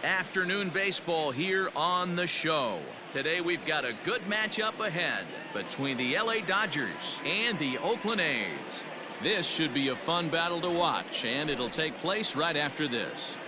Afternoon baseball here on the show. Today we've got a good matchup ahead between the LA Dodgers and the Oakland A's. This should be a fun battle to watch, and it'll take place right after this.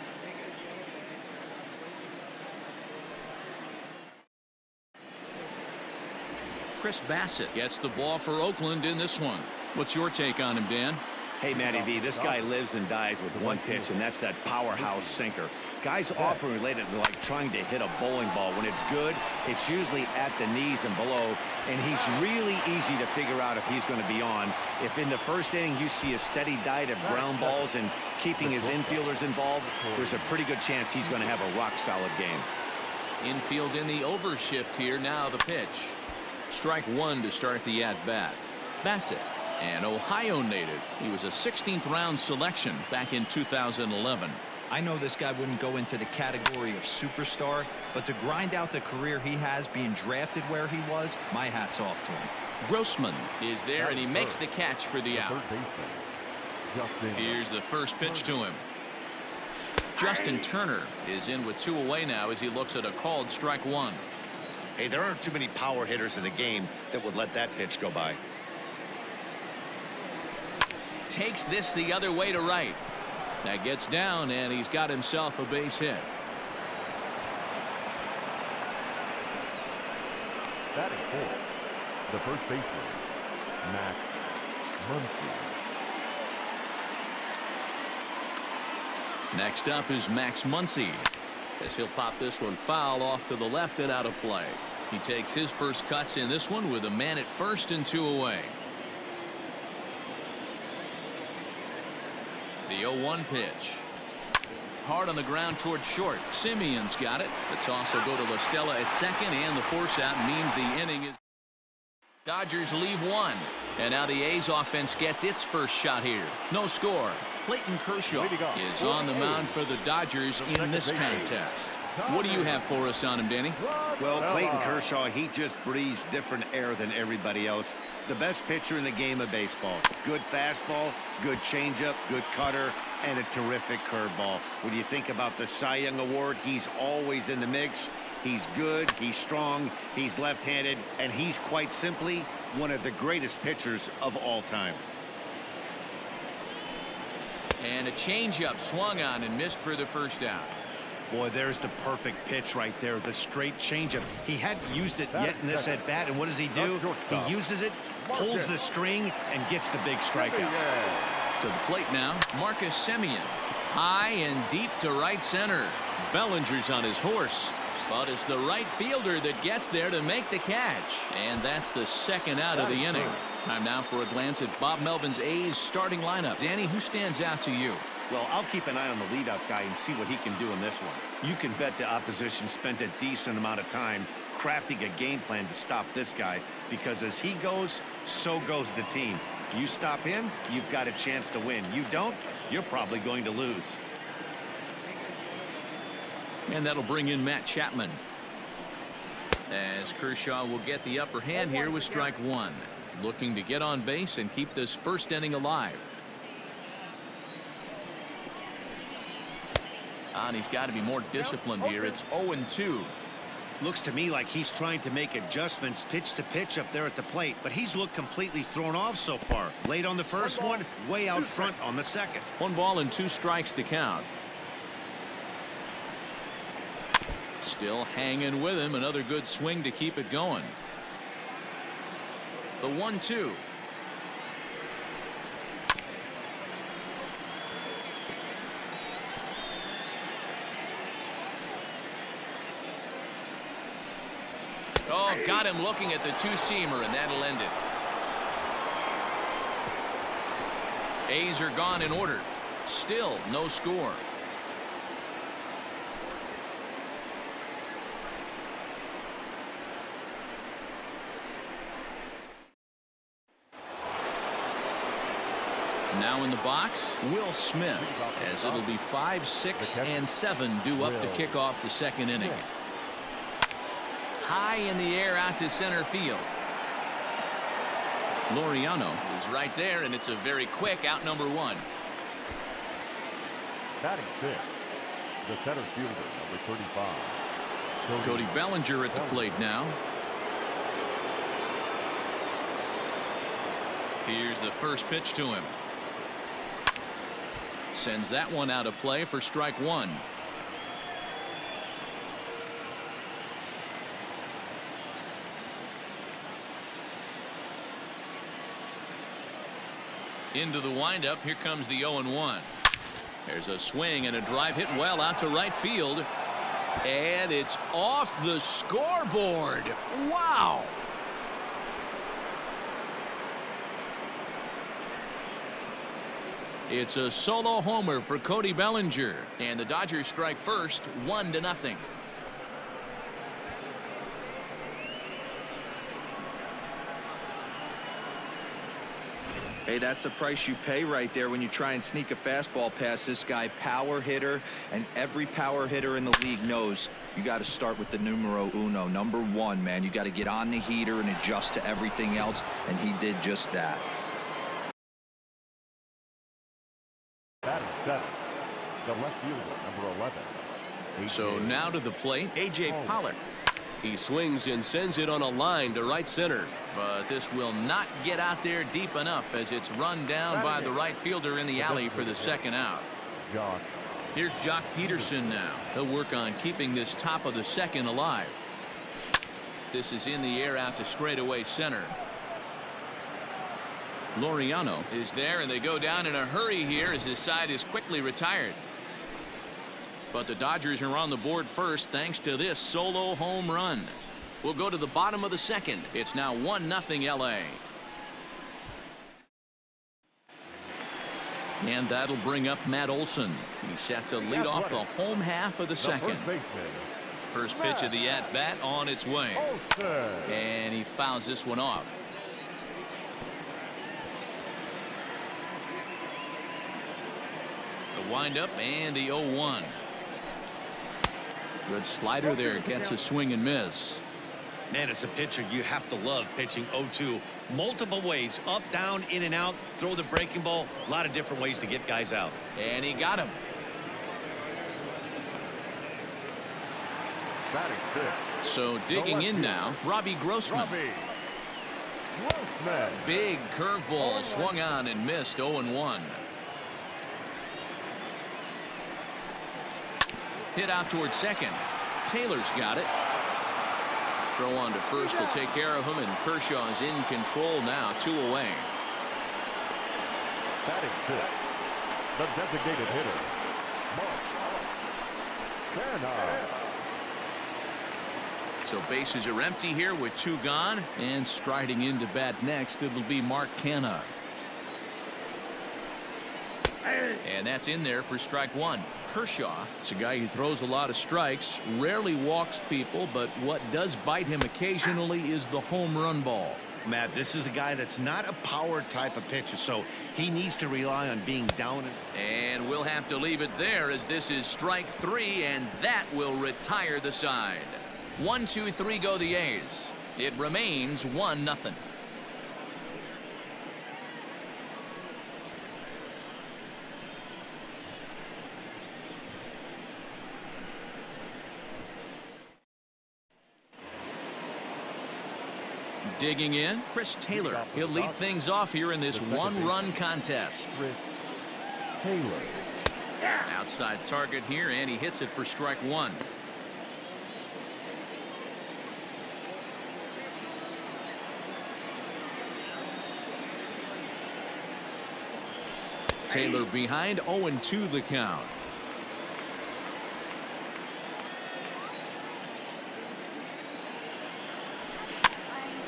Chris Bassett gets the ball for Oakland in this one. What's your take on him, Dan? Hey, Matty V, this guy lives and dies with one pitch, and that's that powerhouse sinker. Guys often relate it to like trying to hit a bowling ball. When it's good, it's usually at the knees and below, and he's really easy to figure out if he's going to be on. If in the first inning you see a steady diet of ground balls and keeping his infielders involved, there's a pretty good chance he's going to have a rock-solid game. Infield in the overshift here. Now the pitch. Strike one to start the at-bat. Bassett, an Ohio native. He was a 16th round selection back in 2011. I know this guy wouldn't go into the category of superstar, but to grind out the career he has being drafted where he was, my hat's off to him. Grossman is there, and he makes the catch for the out. Here's the first pitch to him. Justin Turner is in with 2 away now as he looks at a called strike one. Hey, there aren't too many power hitters in the game that would let that pitch go by. Takes this the other way to right. That gets down, and he's got himself a base hit. Batting fourth, the first baseman, Max Muncy. Next up is Max Muncy, as he'll pop this one foul off to the left and out of play. He takes his first cuts in this one with a man at first and 2 away. The 0-1 pitch. Hard on the ground toward short. Simeon's got it. The toss will go to La Stella at second, and the force out means the inning is. Dodgers leave one, and now the A's offense gets its first shot here. No score. Clayton Kershaw is on the mound for the Dodgers in this contest. What do you have for us on him, Danny? Well, Clayton Kershaw, he just breathes different air than everybody else. The best pitcher in the game of baseball. Good fastball, good changeup, good cutter, and a terrific curveball. When you think about the Cy Young Award, he's always in the mix. He's good, he's strong, he's left-handed, and he's quite simply one of the greatest pitchers of all time. And a changeup swung on and missed for the first out. Boy, there's the perfect pitch right there, the straight changeup. He hadn't used it yet in this at-bat, and what does he do? He uses it, pulls the string, and gets the big strikeout. To the plate now, Marcus Semien. High and deep to right center. Bellinger's on his horse, but it's the right fielder that gets there to make the catch. And that's the second out of the inning. Time now for a glance at Bob Melvin's A's starting lineup. Danny, who stands out to you? Well, I'll keep an eye on the leadoff guy and see what he can do in this one. You can bet the opposition spent a decent amount of time crafting a game plan to stop this guy, because as he goes, so goes the team. You stop him, you've got a chance to win. You don't, you're probably going to lose. And that'll bring in Matt Chapman, as Kershaw will get the upper hand here with strike one, looking to get on base and keep this first inning alive. And he's got to be more disciplined here. It's 0-2. Looks to me like he's trying to make adjustments pitch to pitch up there at the plate, but he's looked completely thrown off so far. Late on the first one, way out front on the second. 1 ball and 2 strikes to count. Still hanging with him. Another good swing to keep it going. The 1-2. Oh, got him looking at the two-seamer, and that'll end it. A's are gone in order. Still no score. Now in the box, Will Smith, as it'll be 5, 6, and 7 due up to kick off the second inning. High in the air out to center field. Laureano is right there, and it's a very quick out number 1. Batting fifth, The center fielder, number 35. Cody Bellinger at the plate now. Here's the first pitch to him. Sends that one out of play for strike one. Into the windup. Here comes the 0-1. There's a swing and a drive hit well out to right field. And it's off the scoreboard. Wow. It's a solo homer for Cody Bellinger. And the Dodgers strike first, 1-0. Hey, that's the price you pay right there when you try and sneak a fastball past this guy. Power hitter, and every power hitter in the league knows you got to start with the numero uno, number one, man. You got to get on the heater and adjust to everything else, and he did just that. Batting seven, the left fielder, number 11. So now to the plate, A.J. Pollock. He swings and sends it on a line to right center. But this will not get out there deep enough as it's run down by the right fielder in the alley for the second out. Here's Jock Peterson now. He'll work on keeping this top of the second alive. This is in the air out to straightaway center. Laureano is there, and they go down in a hurry here as his side is quickly retired. But the Dodgers are on the board first thanks to this solo home run. We'll go to the bottom of the second. It's now 1-0 LA. And that'll bring up Matt Olson. He's set to lead off the home half of the second. First pitch of the at-bat on its way. And he fouls this one off. The windup and the 0-1. Good slider there, gets a swing and miss. Man, it's a pitcher you have to love pitching 0-2. Multiple ways, up, down, in and out, throw the breaking ball. A lot of different ways to get guys out. And he got him. So digging in now, Robbie Grossman. Big curveball swung on and missed. 0-1. Hit out towards second. Taylor's got it. Throw on to first will take care of him, and Kershaw is in control now, 2 away. Batting fifth, the designated hitter, Mark. So bases are empty here with 2 gone, and striding into bat next, it'll be Mark Canha. And that's in there for strike one. Kershaw, it's a guy who throws a lot of strikes, rarely walks people, but what does bite him occasionally is the home run ball. Matt, this is a guy that's not a power type of pitcher, so he needs to rely on being down. And we'll have to leave it there as this is strike 3, and that will retire the side. 1, 2, 3 go the A's. It remains 1-0. Digging in, Chris Taylor. He'll lead things off here in this one-run contest. Taylor. Outside target here, and he hits it for strike one. Taylor behind, 0-2 the count.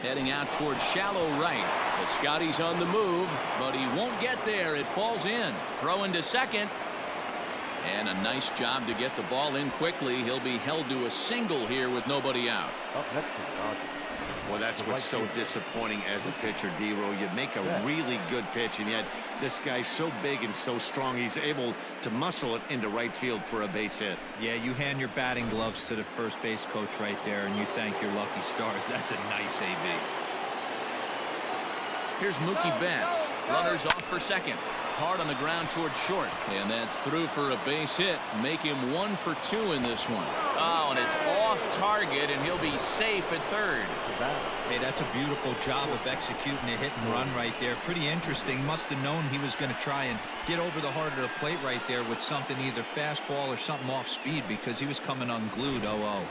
Heading out towards shallow right. The Scotty's on the move, but he won't get there. It falls in. Throw into second. And a nice job to get the ball in quickly. He'll be held to a single here with nobody out. Up next to Dodgers. Well, that's what's so disappointing as a pitcher, D-Row. You make a really good pitch, and yet this guy's so big and so strong, he's able to muscle it into right field for a base hit. Yeah, you hand your batting gloves to the first base coach right there, and you thank your lucky stars. That's a nice AB. Here's Mookie Betts. Runners off for second. hard on the ground towards short. And that's through for a base hit. Make him 1 for 2 in this one. Oh, and it's off target, and he'll be safe at third. Hey, that's a beautiful job of executing a hit and run right there. Pretty interesting. Must have known he was going to try and get over the heart of the plate right there with something, either fastball or something off speed, because he was coming unglued. 0-0.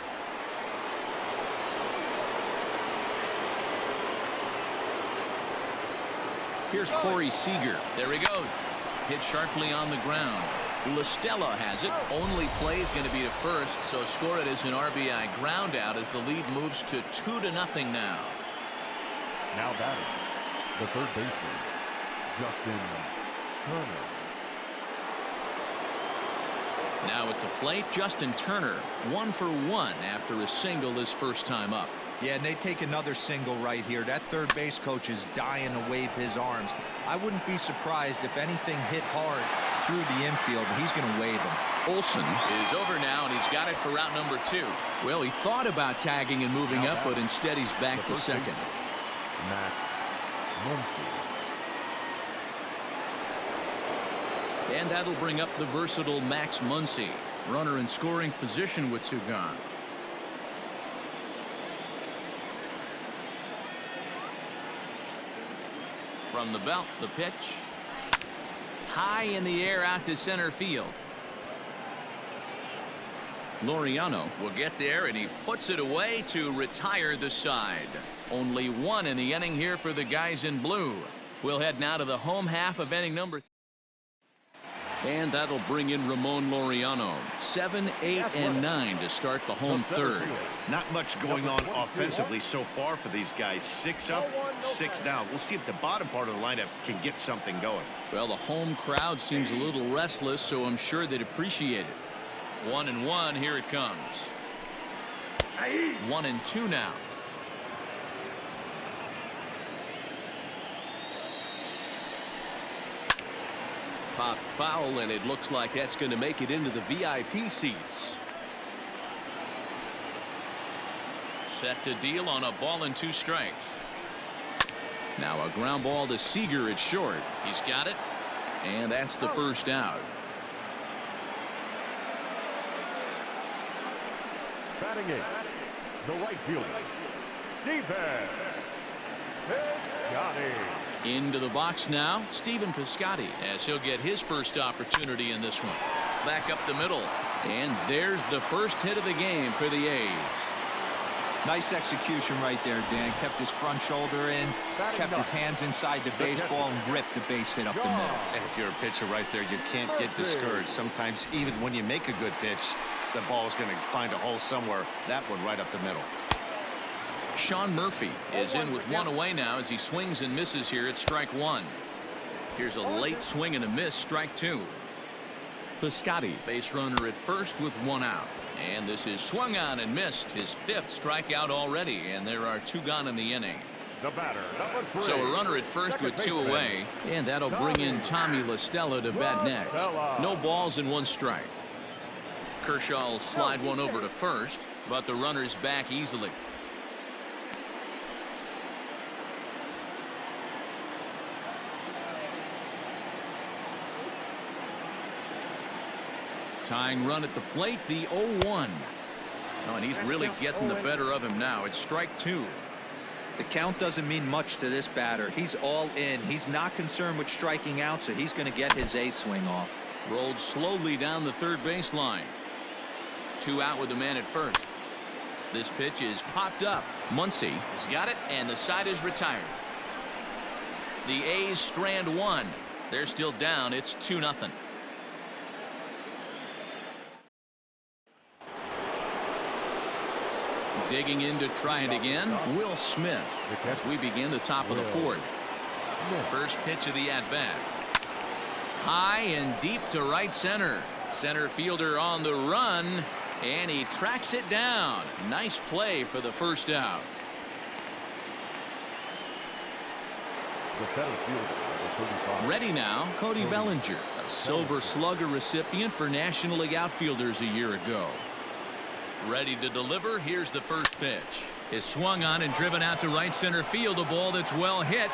Here's Corey Seager. There he goes. Hit sharply on the ground. LaStella has it. Only play is going to be to first, so score it as an RBI ground out as the lead moves to 2-0 now. Now batting, the third baseman, Justin Turner. Now at the plate, Justin Turner, 1 for 1 after a single his first time up. Yeah, and they take another single right here. That third base coach is dying to wave his arms. I wouldn't be surprised if anything hit hard through the infield. He's going to wave him. Olsen is over now, and he's got it for route number 2. Well, he thought about tagging and moving up, but instead he's back to second. Max Muncy. And that'll bring up the versatile Max Muncy. Runner in scoring position with 2 gone. From the belt, the pitch. High in the air out to center field. Laureano will get there, and he puts it away to retire the side. Only 1 in the inning here for the guys in blue. We'll head now to the home half of inning number 3. And that'll bring in Ramon Laureano. 7, 8, and 9 to start the home third. Not much going on offensively so far for these guys. 6 up, 6 down. We'll see if the bottom part of the lineup can get something going. Well, the home crowd seems a little restless, so I'm sure they'd appreciate it. 1-1, here it comes. 1-2 now. Popped foul, and it looks like that's going to make it into the VIP seats. Set to deal on a ball and 2 strikes. Now a ground ball to Seager at short. He's got it, and that's the first out. Batting it, the right fielder, Stephen Piscotty. Into the box now, Stephen Piscotty, as he'll get his first opportunity in this one. Back up the middle, and there's the first hit of the game for the A's. Nice execution right there, Dan. Kept his front shoulder in, kept his hands inside the baseball, and ripped the base hit up the middle. And if you're a pitcher right there, you can't get discouraged. Sometimes even when you make a good pitch, the ball is going to find a hole somewhere. That one right up the middle. Sean Murphy is in with 1 away now as he swings and misses here at strike 1. Here's a late swing and a miss, strike 2. Piscotty, base runner at first with 1 out. And this is swung on and missed, his 5th strikeout already, and there are 2 gone in the inning. The batter, number 3. So a runner at first with 2 away, and that'll bring in Tommy LaStella to bat next. No balls and 1 strike. Kershaw will slide one over to first, but the runner's back easily. Tying run at the plate, the 0-1. Oh, and he's really getting the better of him now. It's strike 2. The count doesn't mean much to this batter. He's all in. He's not concerned with striking out, so he's going to get his A swing off. Rolled slowly down the third baseline. 2 out with the man at first. This pitch is popped up. Muncy has got it, and the side is retired. The A's strand 1. They're still down. It's 2-0. Digging in to try it again, Will Smith, as we begin the top of the 4th. First pitch of the at-bat. High and deep to right center. Center fielder on the run, and he tracks it down. Nice play for the first out. Ready now, Cody Bellinger, a Silver Slugger recipient for National League outfielders a year ago. Ready to deliver. Here's the first pitch. Is swung on and driven out to right center field. A ball that's well hit.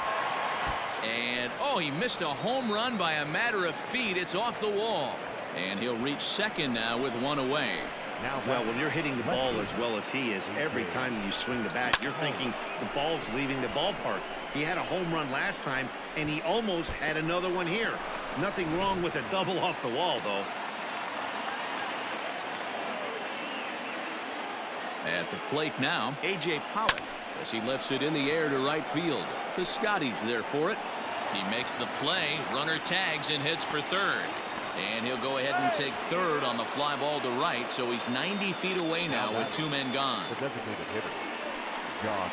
And, oh, he missed a home run by a matter of feet. It's off the wall. And he'll reach second now with one away. Well, when you're hitting the ball as well as he is, every time you swing the bat, you're thinking the ball's leaving the ballpark. He had a home run last time, and he almost had another one here. Nothing wrong with a double off the wall, though. At the plate now, A.J. Pollock, as he lifts it in the air to right field. Piscotty's there for it. He makes the play. Runner tags and hits for third. And he'll go ahead and take third on the fly ball to right, so he's 90 feet away now with two men gone. The designated hitter, Josh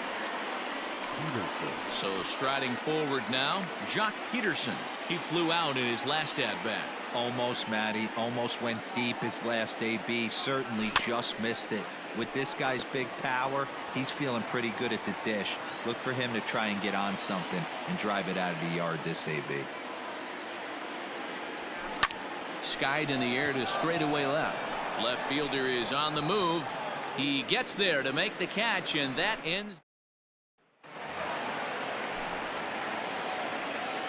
Peterson. So striding forward now, Jock Peterson. He flew out in his last at-bat. Almost, Matty. Almost went deep his last AB. Certainly just missed it. With this guy's big power, he's feeling pretty good at the dish. Look for him to try and get on something and drive it out of the yard this AB. Skied in the air to straightaway left. Left fielder is on the move. He gets there to make the catch, and that ends.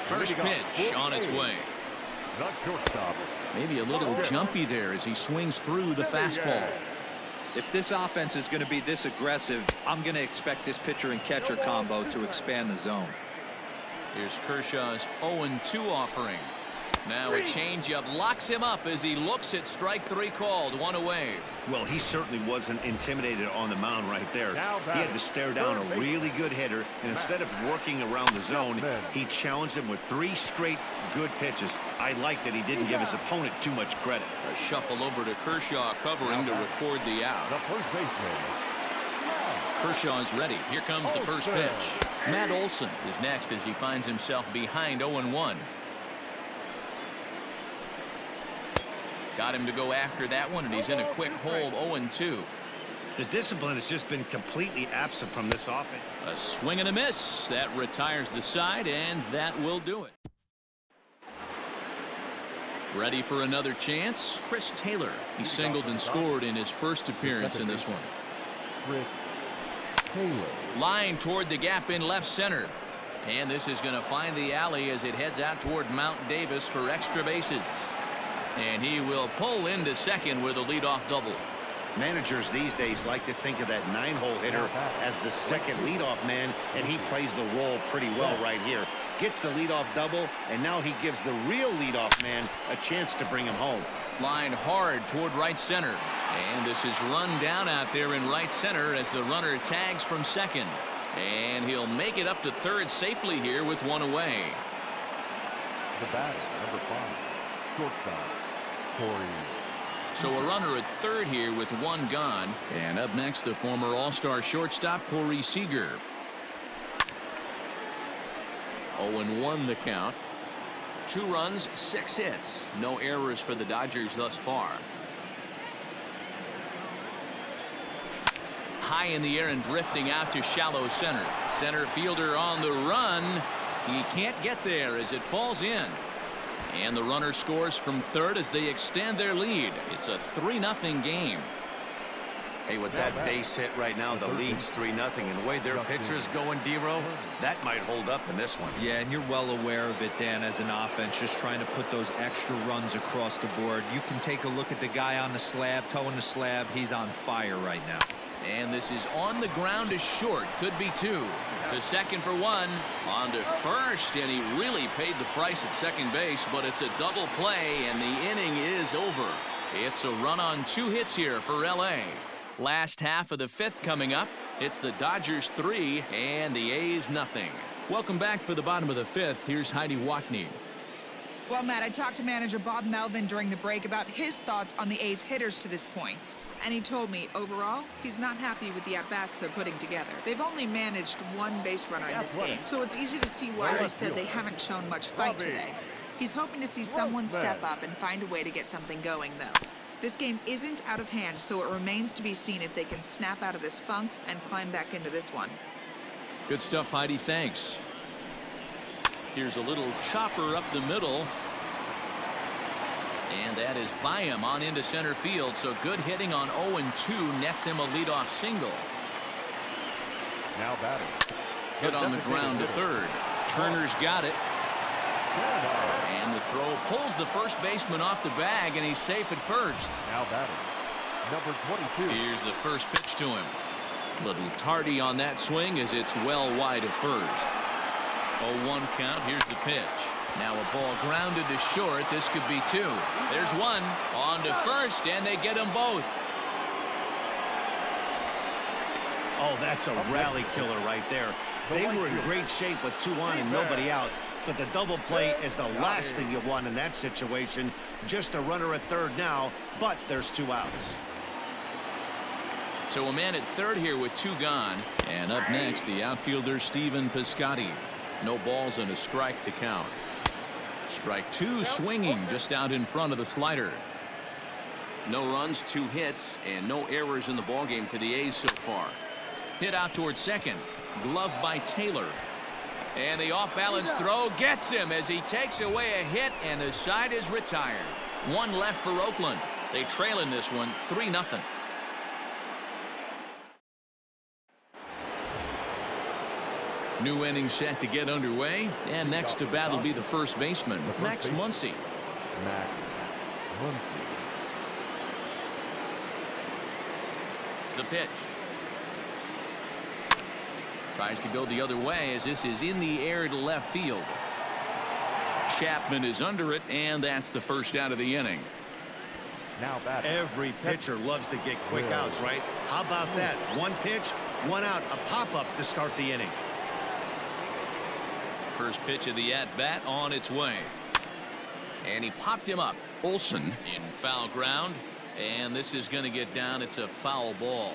First pitch on its way. Not shortstop. Maybe a little jumpy there as he swings through the fastball. If this offense is going to be this aggressive, I'm going to expect this pitcher and catcher combo to expand the zone. Here's Kershaw's 0-2 offering. Now a changeup locks him up as he looks at strike three called. One away. Well, he certainly wasn't intimidated on the mound right there. He had to stare down a really good hitter, and instead of working around the zone, he challenged him with 3 straight good pitches. I like that he didn't give his opponent too much credit. A shuffle over to Kershaw covering to record the out. The first baseman. Kershaw's ready. Here comes the first pitch. Matt Olson is next as he finds himself behind 0-1. Got him to go after that one, and he's in a quick hole, 0-2. The discipline has just been completely absent from this offense. A swing and a miss. That retires the side, and that will do it. Ready for another chance? Chris Taylor. He singled and scored in his first appearance in this one. Chris Taylor. Line toward the gap in left center. And this is going to find the alley as it heads out toward Mount Davis for extra bases. And he will pull into second with a leadoff double. Managers these days like to think of that 9-hole hitter as the second leadoff man, and he plays the role pretty well right here. Gets the leadoff double, and now he gives the real leadoff man a chance to bring him home. Line hard toward right center. And this is run down out there in right center as the runner tags from second. And he'll make it up to third safely here with one away. The batter, number 5, shortstop, Corey. So a runner at third here with one gone. And up next, the former All-Star shortstop, Corey Seager. 0-1 the count. 2 runs, 6 hits. No errors for the Dodgers thus far. High in the air and drifting out to shallow center. Center fielder on the run. He can't get there as it falls in. And the runner scores from third as they extend their lead. It's a 3-0 game. Hey, with that base hit right now, the lead's 3-0. And the way their pitcher's going, D-Row, that might hold up in this one. Yeah, and you're well aware of it, Dan, as an offense, just trying to put those extra runs across the board. You can take a look at the guy on the slab, toeing the slab. He's on fire right now. And this is on the ground to short. Could be 2. To second for 1. On to first, and he really paid the price at second base, but it's a double play, and the inning is over. It's a run on 2 hits here for L.A. Last half of the 5th coming up. It's the Dodgers 3 and the A's nothing. Welcome back for the bottom of the 5th. Here's Heidi Watney. Well, Matt, I talked to manager Bob Melvin during the break about his thoughts on the A's hitters to this point. And he told me, overall, he's not happy with the at-bats they're putting together. They've only managed 1 base runner in this game, so it's easy to see why he said they haven't shown much fight today. He's hoping to see someone step up and find a way to get something going, though. This game isn't out of hand, so it remains to be seen if they can snap out of this funk and climb back into this one. Good stuff, Heidi. Thanks. Here's a little chopper up the middle. And that is by him on into center field. So good hitting on 0-2 nets him a leadoff single. Now batting. Hit on the ground to third. Turner's got it. And the throw pulls the first baseman off the bag, and he's safe at first. Now batting, number 22. Here's the first pitch to him. Little tardy on that swing as it's well wide of first. 0-1 count. Here's the pitch. Now a ball grounded to short. This could be two. There's one. On to first, and they get them both. Oh, that's a rally killer right there. They were in great shape with 2 on and nobody out. But the double play is the last thing you want in that situation. Just a runner at third now, but there's 2 outs. So a man at third here with 2 gone. And up next, the outfielder Stephen Piscotty. No balls and a strike to count. Strike 2 swinging just out in front of the slider. No runs, 2 hits, and no errors in the ballgame for the A's so far. Hit out towards second. Gloved by Taylor. And the off-balance throw gets him as he takes away a hit, and the side is retired. 1 left for Oakland. They trail in this one 3-0. New inning set to get underway, and next to bat will be the first baseman, Max Muncy. Max Muncy. The pitch. Tries to go the other way as this is in the air to left field. Chapman is under it, and that's the first out of the inning. Now batting. Every pitcher loves to get quick outs, right? How about that? 1 pitch, 1 out, a pop-up to start the inning. First pitch of the at-bat on its way. And he popped him up. Olsen in foul ground. And this is going to get down. It's a foul ball.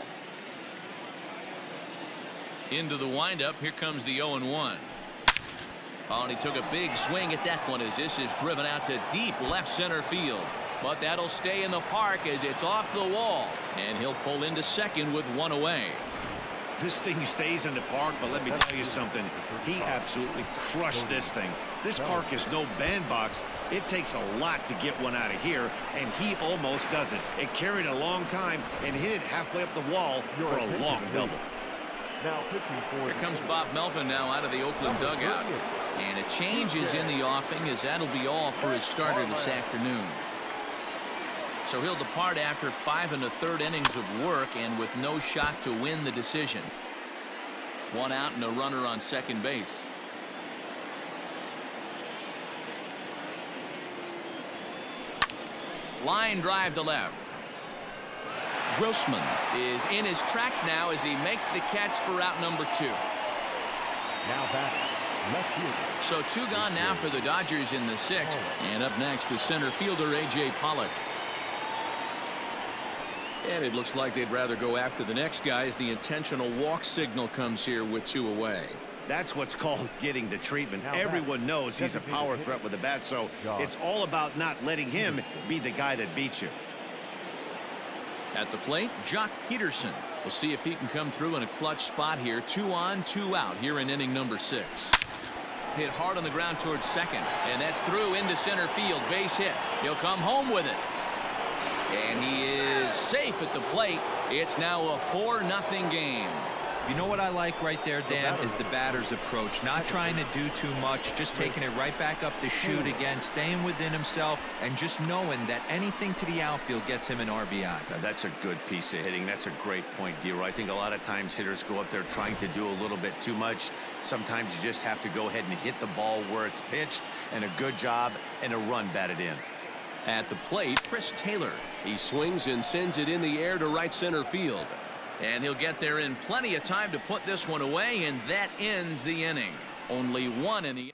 Into the windup. Here comes the 0-1. Oh, and he took a big swing at that one as this is driven out to deep left center field. But that'll stay in the park as it's off the wall. And he'll pull into second with 1 away. This thing stays in the park, but let me tell you something. He absolutely crushed this thing. This park is no bandbox. It takes a lot to get one out of here, and he almost does it. It carried a long time and hit it halfway up the wall for a long double. Now pitching for Here comes Bob Melvin now out of the Oakland dugout. And a change is in the offing as that'll be all for his starter this afternoon. So he'll depart after 5 1/3 innings of work and with no shot to win the decision. 1 out and a runner on second base. Line drive to left. Grossman is in his tracks now as he makes the catch for out number 2. now batting, left fielder. So 2 gone now for the Dodgers in the 6th. And up next, the center fielder, A.J. Pollock. And it looks like they'd rather go after the next guy as the intentional walk signal comes here with 2 away. That's what's called getting the treatment. Everyone knows he's a power threat with the bat, so it's all about not letting him be the guy that beats you. At the plate, Jock Peterson. We'll see if he can come through in a clutch spot here. 2 on, 2 out here in inning number 6. Hit hard on the ground towards second, and that's through into center field. Base hit. He'll come home with it. And he is safe at the plate. It's now a 4-0 game. You know what I like right there, Dan, is the batter's approach. Not trying to do too much, just taking it right back up the chute again, staying within himself, and just knowing that anything to the outfield gets him an RBI. Now, that's a good piece of hitting. That's a great point, Dero. I think a lot of times hitters go up there trying to do a little bit too much. Sometimes you just have to go ahead and hit the ball where it's pitched, and a good job and a run batted in. At the plate, Chris Taylor. He swings and sends it in the air to right center field. And he'll get there in plenty of time to put this one away, and that ends the inning. Only 1 in the.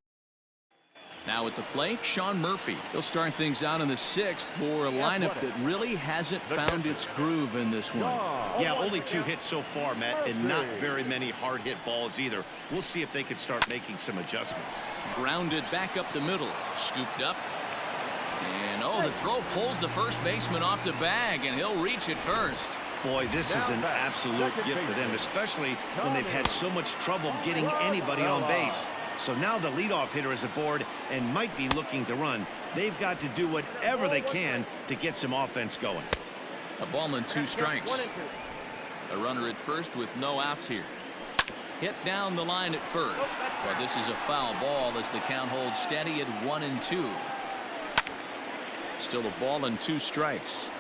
Now at the plate, Sean Murphy. He'll start things out in the 6th for a lineup that really hasn't found its groove in this one. Yeah, only 2 hits so far, Matt, and not very many hard hit balls either. We'll see if they can start making some adjustments. Grounded back up the middle. Scooped up. And oh, the throw pulls the first baseman off the bag, and he'll reach it first. Boy, this is an absolute gift for them, especially when they've had so much trouble getting anybody on base. So now the leadoff hitter is aboard and might be looking to run. They've got to do whatever they can to get some offense going. A ball and 2 strikes. A runner at first with no outs here. Hit down the line at first. But this is a foul ball as the count holds steady at 1-2. Still a ball and 2 strikes.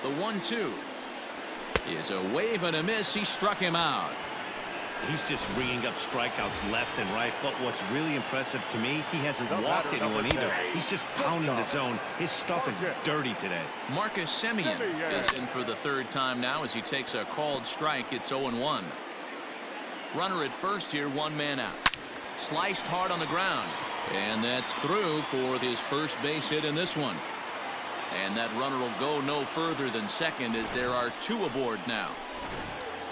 The 1-2 is a wave and a miss. He struck him out. He's just ringing up strikeouts left and right. But what's really impressive to me, he hasn't walked anyone either. He's just pounding the zone. His stuff is dirty today. Marcus Semien is in for the 3rd time now as he takes a called strike. It's 0-1. Runner at first here, 1 man out. Sliced hard on the ground. And that's through for his first base hit in this one. And that runner will go no further than second as there are 2 aboard now.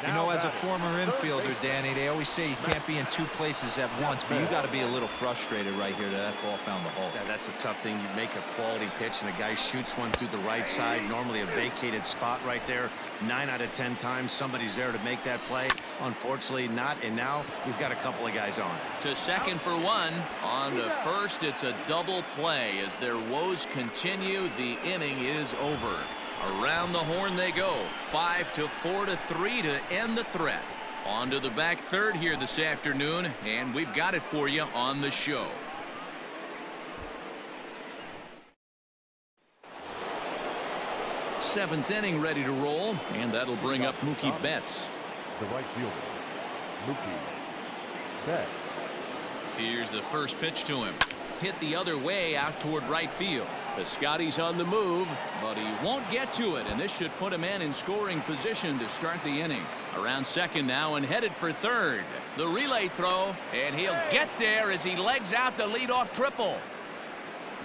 You know, as a former infielder, Danny, they always say you can't be in 2 places at once, but you got to be a little frustrated right here that ball found the hole. Yeah, that's a tough thing. You make a quality pitch and a guy shoots one through the right side, normally a vacated spot right there. 9 out of 10 times somebody's there to make that play. Unfortunately not, and now we've got a couple of guys on. To second for 1. On to first, it's a double play as their woes continue. The inning is over. Around the horn they go. 5-4-3 to end the threat. On to the back third here this afternoon, and we've got it for you on the show. Seventh inning ready to roll, and that'll bring up Mookie Betts. The right fielder, Mookie Betts. Here's the first pitch to him. Hit the other way out toward right field. Piscotty's on the move, but he won't get to it, and this should put a man in scoring position to start the inning. Around second now and headed for third. The relay throw, and he'll get there as he legs out the leadoff triple.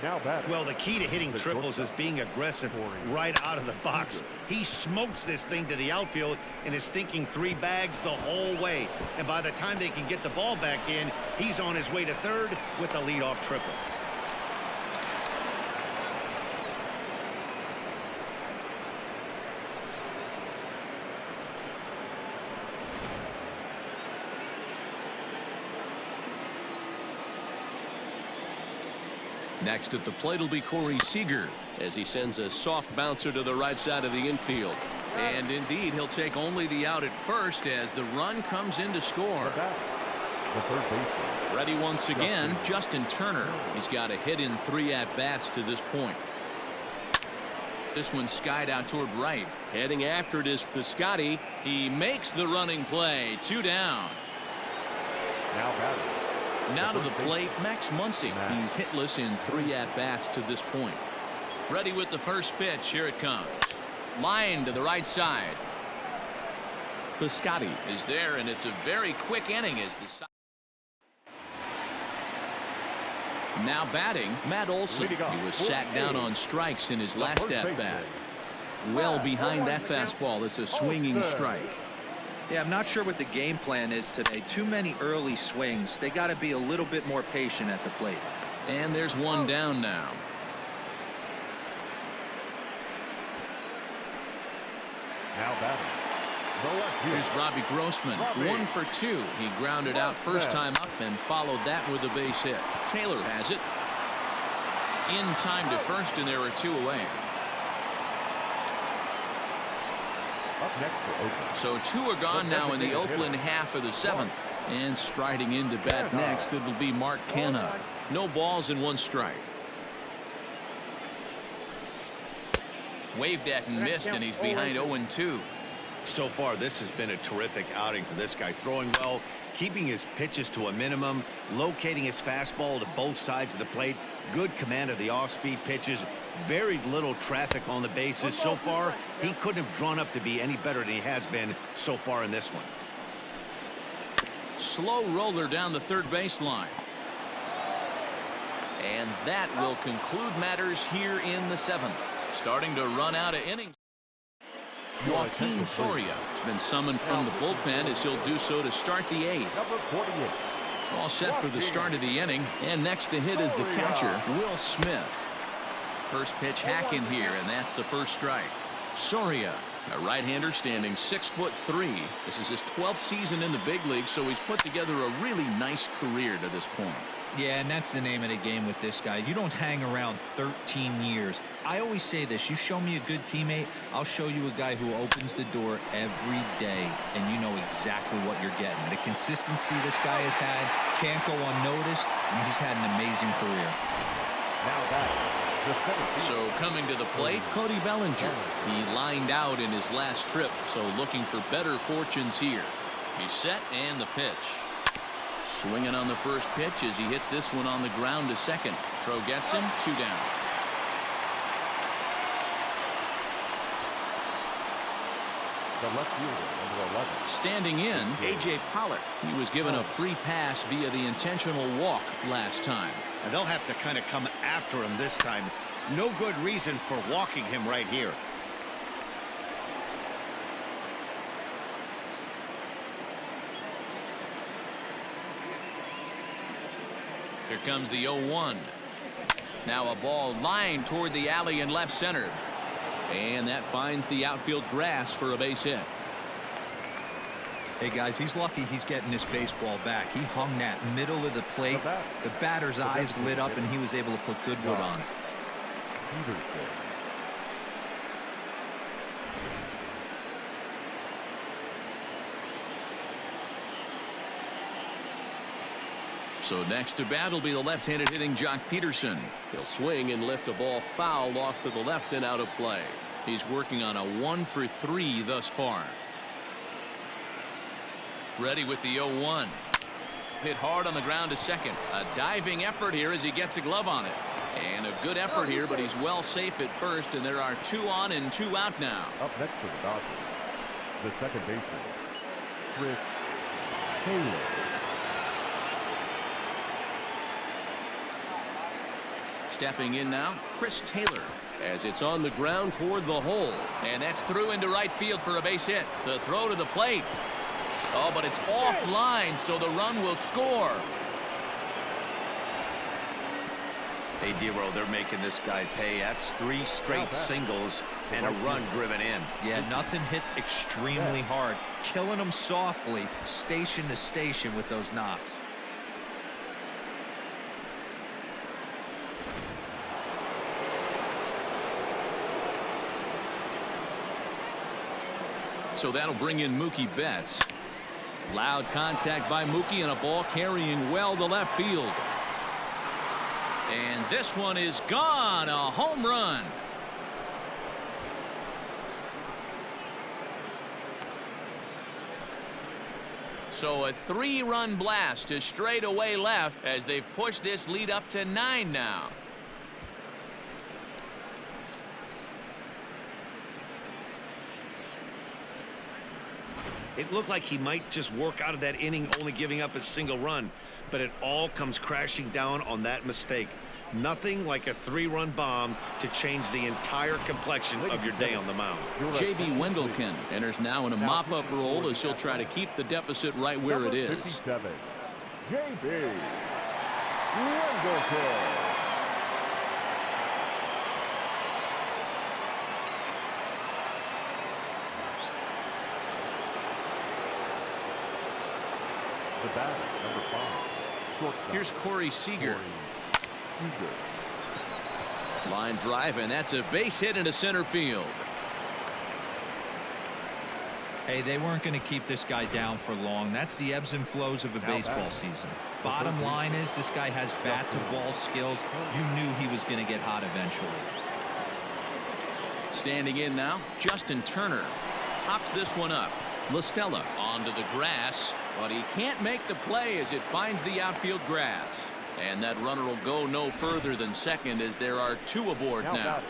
Now batting. Well, the key to hitting triples is being aggressive right out of the box. He smokes this thing to the outfield and is thinking 3 bags the whole way. And by the time they can get the ball back in, he's on his way to third with the leadoff triple. Next at the plate will be Corey Seager as he sends a soft bouncer to the right side of the infield. And indeed, he'll take only the out at first as the run comes in to score. The third baseman. Ready once again, Justin Turner. He's got a hit in 3 at-bats to this point. This one skied out toward right. Heading after it is Piscotty. He makes the running play. 2 down. Now batting. Now to the plate, Max Muncy. He's hitless in 3 at-bats to this point. Ready with the first pitch. Here it comes. Line to the right side. Piscotty is there, and it's a very quick inning as the now batting, Matt Olson. He was sat down on strikes in his last at-bat. Well behind that fastball. It's a swinging strike. Yeah, I'm not sure what the game plan is today. Too many early swings. They got to be a little bit more patient at the plate. And there's 1 down now. Now batting. The left field. Here's Robbie Grossman. 1 for 2. He grounded out first time up and followed that with a base hit. Taylor has it. In time to first, and there are 2 away. Up next for Oakland. So 2 are gone now in the Oakland half of the 7th. And striding in to bat next, it'll be Mark Canha. No balls and 1 strike. Waved at and missed, and he's behind 0-2. So far, this has been a terrific outing for this guy. Throwing well, keeping his pitches to a minimum, locating his fastball to both sides of the plate, good command of the off-speed pitches, very little traffic on the bases. So far, he couldn't have drawn up to be any better than he has been so far in this one. Slow roller down the third baseline. And that will conclude matters here in the 7th. Starting to run out of innings. Joaquin Soria has been summoned from the bullpen as he'll do so to start the 8th. Number 48. All set for the start of the inning, and next to hit is the catcher, Will Smith. First pitch hacking here, and that's the first strike. Soria, a right-hander standing 6'3". This is his 12th season in the big league, so he's put together a really nice career to this point. Yeah, and that's the name of the game with this guy. You don't hang around 13 years. I always say this, you show me a good teammate, I'll show you a guy who opens the door every day, and you know exactly what you're getting. The consistency this guy has had can't go unnoticed, and he's had an amazing career. Now back. So coming to the plate, Cody Bellinger. He lined out in his last trip, so looking for better fortunes here. He's set and the pitch. Swinging on the first pitch as he hits this one on the ground to second. Throw gets him, 2 down. The left fielder, number 11. Standing in, A.J. Pollard. He was given a free pass via the intentional walk last time. And they'll have to kind of come after him this time. No good reason for walking him right here. Here comes the 0-1. Now a ball lined toward the alley in left center. And that finds the outfield grass for a base hit. Hey, guys, he's lucky he's getting this baseball back. He hung that middle of the plate. The batter's eyes lit up, and he was able to put good wood on it. So next to bat will be the left-handed hitting Jock Peterson. He'll swing and lift a ball foul off to the left and out of play. He's working on a 1-for-3 thus far. Ready with the 0-1. Hit hard on the ground to second. A diving effort here as he gets a glove on it. And a good effort here, but he's well safe at first, and there are 2 on and 2 out now. Up next for the Dodgers, the second baseman, Chris Taylor. Stepping in now, Chris Taylor, as it's on the ground toward the hole. And that's through into right field for a base hit. The throw to the plate. Oh, but it's offline, so the run will score. Hey, D-Roll, they're making this guy pay. That's 3 straight singles and a run driven in. Yeah, nothing hit extremely hard. Killing them softly, station to station with those knocks. So that'll bring in Mookie Betts. Loud contact by Mookie and a ball carrying well to left field. And this one is gone. A home run. So a 3-run blast to straightaway left as they've pushed this lead up to 9 now. It looked like he might just work out of that inning, only giving up a single run, but it all comes crashing down on that mistake. Nothing like a 3-run bomb to change the entire complexion of your day on the mound. J.B. Wendelken enters now in a mop-up role as he'll try to keep the deficit right where it is. 57, J.B. Wendelken. The batter, number 5. Shortstop. Here's Corey Seager. Line drive, and that's a base hit into center field. Hey, they weren't going to keep this guy down for long. That's the ebbs and flows of a baseball season. Bottom line is this guy has bat-to-ball skills. You knew he was going to get hot eventually. Standing in now, Justin Turner. Pops this one up. LaStella onto the grass, but he can't make the play as it finds the outfield grass. And that runner will go no further than second as there are 2 aboard now.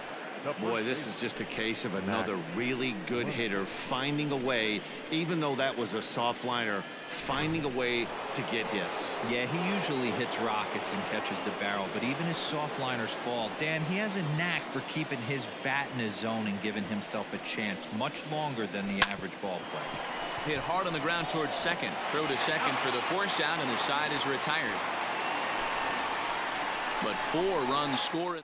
Boy, this is just a case of another really good hitter finding a way, even though that was a soft liner, finding a way to get hits. Yeah, he usually hits rockets and catches the barrel, but even his soft liners fall. Dan, he has a knack for keeping his bat in his zone and giving himself a chance much longer than the average ball player. Hit hard on the ground towards second. Throw to second for the force out, and the side is retired. But 4 runs scored.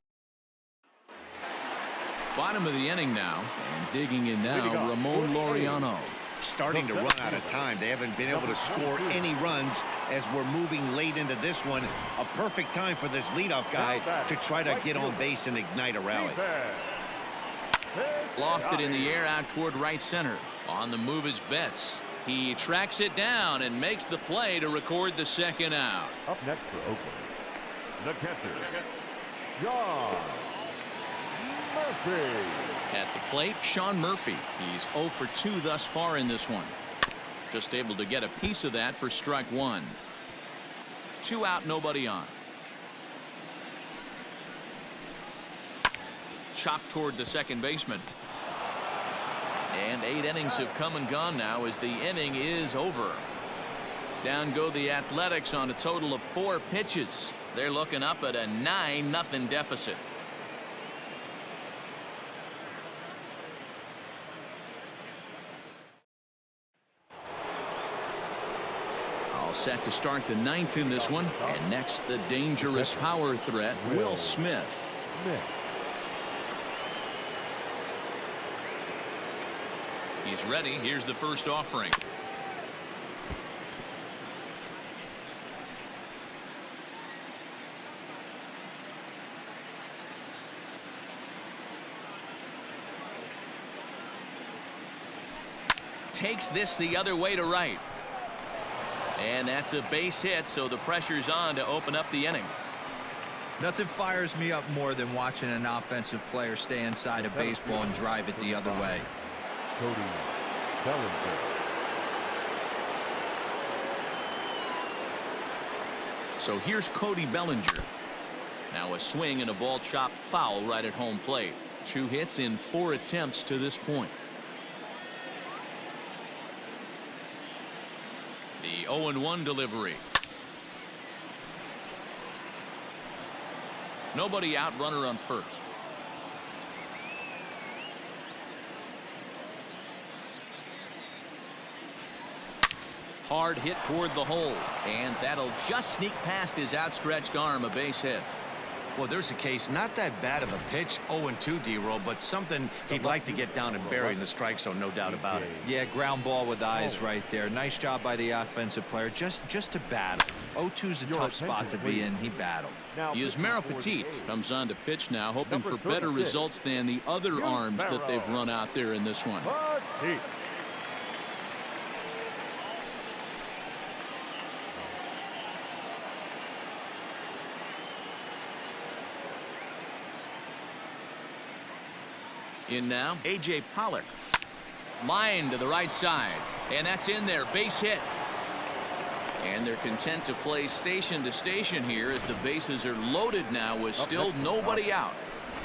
Bottom of the inning now, and digging in now, Ramon Laureano. starting to run out of time. They haven't been able to score any runs as we're moving late into this one. A perfect time for this leadoff guy to try to get on base and ignite a rally. Lofted in the air out toward right center. On the move is Betts. He tracks it down and makes the play to record the second out. Up next for Oakland, the catcher, John Murphy. At the plate, Sean Murphy. He's 0 for 2 thus far in this one. Just able to get a piece of that for strike one. 2 out, nobody on. Chopped toward the second baseman. And 8 innings have come and gone now as the inning is over. Down go the Athletics on a total of 4 pitches. They're looking up at a 9-0 deficit. All set to start the 9th in this one. And next, the dangerous power threat, Will Smith. He's ready. Here's the first offering. Takes this the other way to right. And that's a base hit, so the pressure's on to open up the inning. Nothing fires me up more than watching an offensive player stay inside a baseball and drive it the other way. Cody Bellinger. So here's Cody Bellinger. Now a swing and a ball chopped foul right at home plate. 2 hits in 4 attempts to this point. The 0-1 delivery. Nobody out, runner on first. Hard hit toward the hole, and that'll just sneak past his outstretched arm, a base hit. Well, there's a case, not that bad of a pitch, 0-2 D-roll, but something he'd like to get down and bury in the strike zone, no doubt about it. Yeah, ground ball with eyes right there. Nice job by the offensive player, just to battle. 0-2's a tough spot to be in. He battled. Yusmeiro Petit comes on to pitch now, hoping for better results than the other arms that they've run out there in this one. In now, A.J. Pollock. Line to the right side. And that's in there. Base hit. And they're content to play station to station here as the bases are loaded now with still nobody out.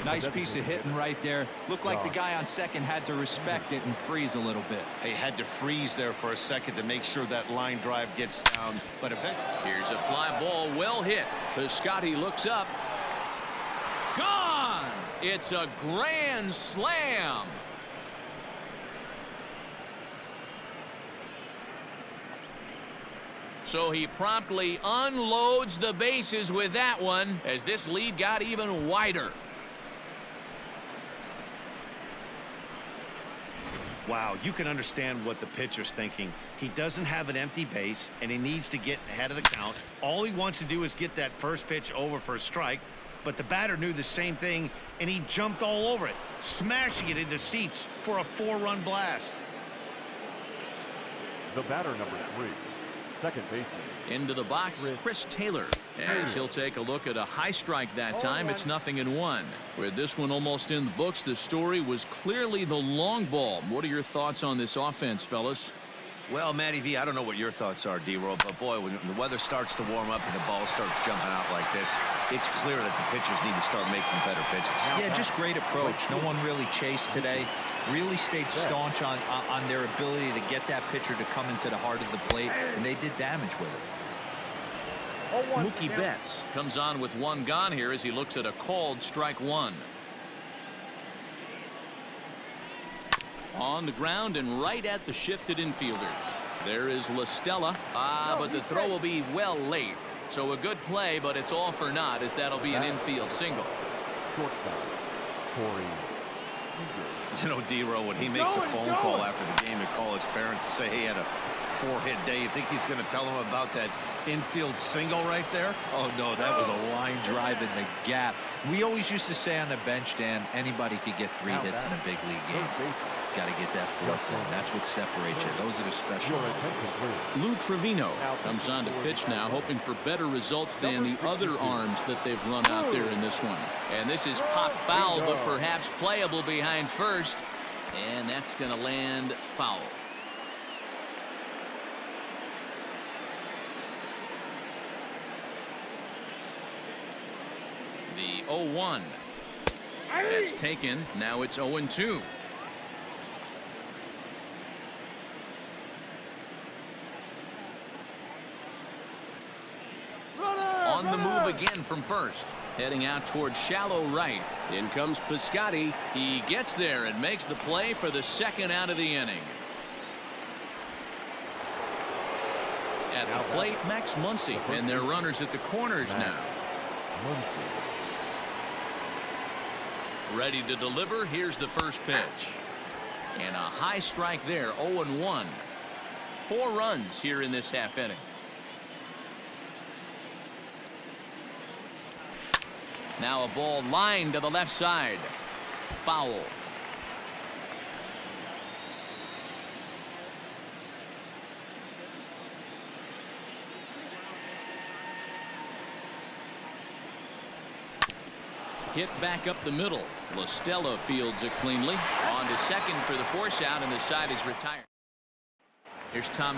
Nice piece of hitting right there. Looked like the guy on second had to respect it and freeze a little bit. He had to freeze there for a second to make sure that line drive gets down. But eventually, here's a fly ball, well hit. Piscotty looks up. Gone! It's a grand slam. So he promptly unloads the bases with that one as this lead got even wider. wow, you can understand what the pitcher's thinking. He doesn't have an empty base, and he needs to get ahead of the count. All he wants to do is get that first pitch over for a strike, but the batter knew the same thing, and he jumped all over it, smashing it into seats for a 4-run blast. The batter, number 3, second baseman. Into the box, Chris Taylor. As he'll take a look at a high strike that time. It's 0-1. With this one almost in the books, the story was clearly the long ball. What are your thoughts on this offense, fellas? Well, Matty V, I don't know what your thoughts are, D-Roll, but boy, when the weather starts to warm up and the ball starts jumping out like this, it's clear that the pitchers need to start making better pitches. Yeah, just great approach. No one really chased today. Really stayed staunch on their ability to get that pitcher to come into the heart of the plate, and they did damage with it. Mookie Betts comes on with one gone here as he looks at a called strike one. On the ground and right at the shifted infielders. There is La Stella. But the throw will be well late. So a good play, but it's all for naught as that'll be an infield single. Shortstop, Corey injured. You know, D-Row, when he makes a phone call after the game to call his parents and say he had a 4-hit day, you think he's going to tell them about that infield single right there? Oh, no, that was a line drive in the gap. We always used to say on the bench, Dan, anybody could get 3 hits in a big league game. Got to get that 4th one. That's what separates you. Those are the special moments. Lou Trevino comes on to pitch now, hoping for better results than the other arms that they've run out there in this one. And this is pop foul, but perhaps playable behind first. And that's going to land foul. The 0-1. That's taken. Now it's 0-2. On the move again from first. Heading out towards shallow right. In comes Piscotty. He gets there and makes the play for the 2nd out of the inning. At the plate, Max Muncy, and their runners at the corners now. Ready to deliver. Here's the first pitch. And a high strike there, 0-1. 4 runs here in this half inning. Now a ball lined to the left side. Foul. Hit back up the middle. LaStella fields it cleanly. On to second for the force out, and the side is retired. Here's Tommy.